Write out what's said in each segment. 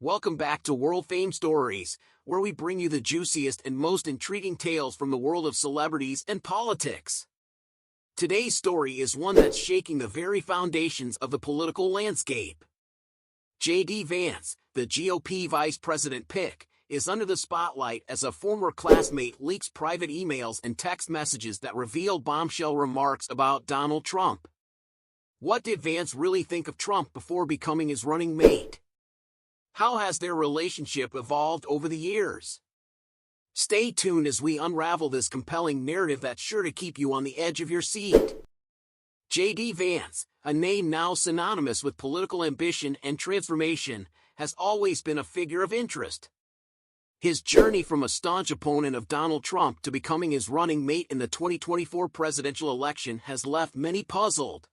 Welcome back to World Fame Stories, where we bring you the juiciest and most intriguing tales from the world of celebrities and politics. Today's story is one that's shaking the very foundations of the political landscape. J.D. Vance, the GOP vice president pick, is under the spotlight as a former classmate leaks private emails and text messages that reveal bombshell remarks about Donald Trump. What did Vance really think of Trump before becoming his running mate? How has their relationship evolved over the years? Stay tuned as we unravel this compelling narrative that's sure to keep you on the edge of your seat. J.D. Vance, a name now synonymous with political ambition and transformation, has always been a figure of interest. His journey from a staunch opponent of Donald Trump to becoming his running mate in the 2024 presidential election has left many puzzled.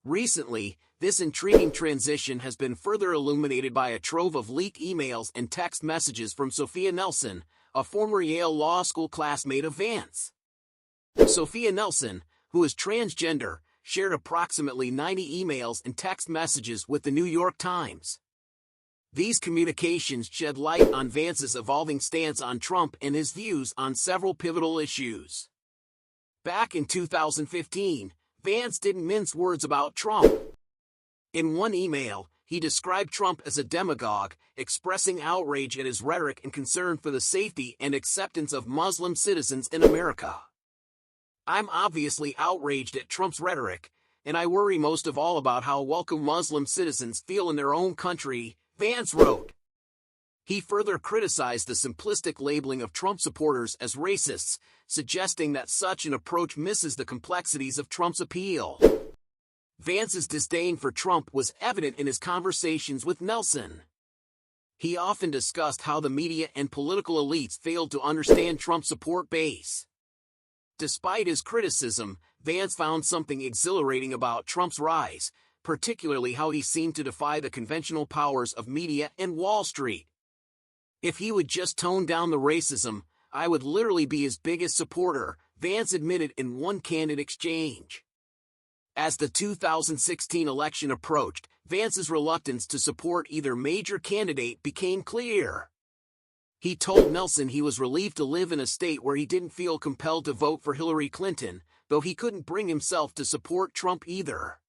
Recently, this intriguing transition has been further illuminated by a trove of leaked emails and text messages from Sophia Nelson, a former Yale Law School classmate of Vance. Sophia Nelson, who is transgender, shared approximately 90 emails and text messages with the New York Times. These communications shed light on Vance's evolving stance on Trump and his views on several pivotal issues. Back in 2015, Vance didn't mince words about Trump. In one email, he described Trump as a demagogue, expressing outrage at his rhetoric and concern for the safety and acceptance of Muslim citizens in America. "I'm obviously outraged at Trump's rhetoric, and I worry most of all about how welcome Muslim citizens feel in their own country," Vance wrote. He further criticized the simplistic labeling of Trump supporters as racists, suggesting that such an approach misses the complexities of Trump's appeal. Vance's disdain for Trump was evident in his conversations with Nelson. He often discussed how the media and political elites failed to understand Trump's support base. Despite his criticism, Vance found something exhilarating about Trump's rise, particularly how he seemed to defy the conventional powers of media and Wall Street. "If he would just tone down the racism, I would literally be his biggest supporter," Vance admitted in one candid exchange. As the 2016 election approached, Vance's reluctance to support either major candidate became clear. He told Nelson he was relieved to live in a state where he didn't feel compelled to vote for Hillary Clinton, though he couldn't bring himself to support Trump either.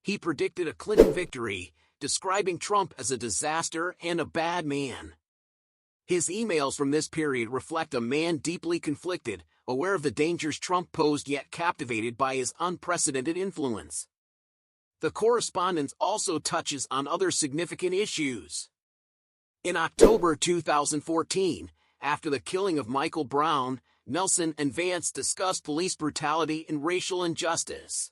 He predicted a Clinton victory, describing Trump as a disaster and a bad man. His emails from this period reflect a man deeply conflicted, aware of the dangers Trump posed yet captivated by his unprecedented influence. The correspondence also touches on other significant issues. In October 2014, after the killing of Michael Brown, Nelson and Vance discussed police brutality and racial injustice.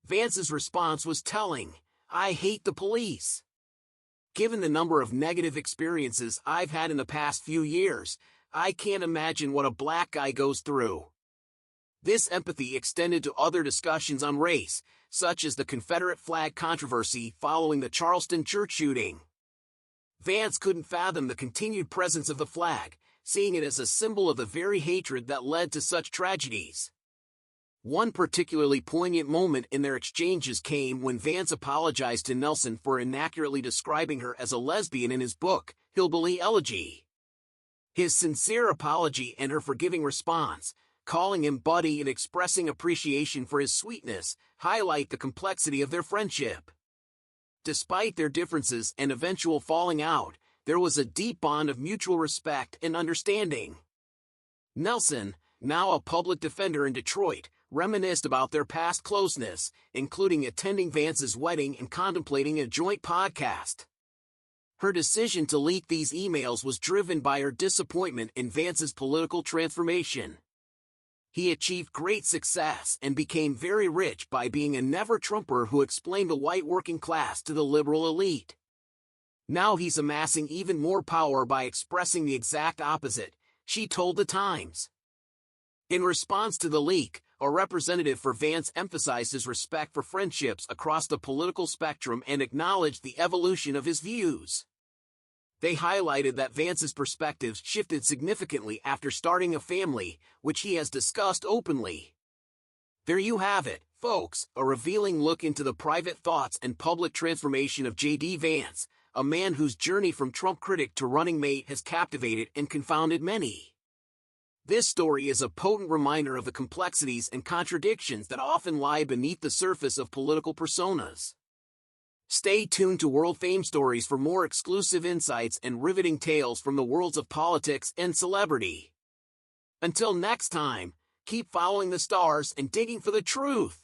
Vance's response was telling: "I hate the police. Given the number of negative experiences I've had in the past few years, I can't imagine what a black guy goes through." This empathy extended to other discussions on race, such as the Confederate flag controversy following the Charleston church shooting. Vance couldn't fathom the continued presence of the flag, seeing it as a symbol of the very hatred that led to such tragedies. One particularly poignant moment in their exchanges came when Vance apologized to Nelson for inaccurately describing her as a lesbian in his book, Hillbilly Elegy. His sincere apology and her forgiving response, calling him buddy and expressing appreciation for his sweetness, highlight the complexity of their friendship. Despite their differences and eventual falling out, there was a deep bond of mutual respect and understanding. Nelson, now a public defender in Detroit, reminisced about their past closeness, including attending Vance's wedding and contemplating a joint podcast. Her decision to leak these emails was driven by her disappointment in Vance's political transformation. He achieved great success and became very rich by being a never-Trumper who explained the white working class to the liberal elite. Now he's amassing even more power by expressing the exact opposite, she told the Times. In response to the leak, a representative for Vance emphasized his respect for friendships across the political spectrum and acknowledged the evolution of his views. They highlighted that Vance's perspectives shifted significantly after starting a family, which he has discussed openly. There you have it, folks, a revealing look into the private thoughts and public transformation of J.D. Vance, a man whose journey from Trump critic to running mate has captivated and confounded many. This story is a potent reminder of the complexities and contradictions that often lie beneath the surface of political personas. Stay tuned to World Fame Stories for more exclusive insights and riveting tales from the worlds of politics and celebrity. Until next time, keep following the stars and digging for the truth.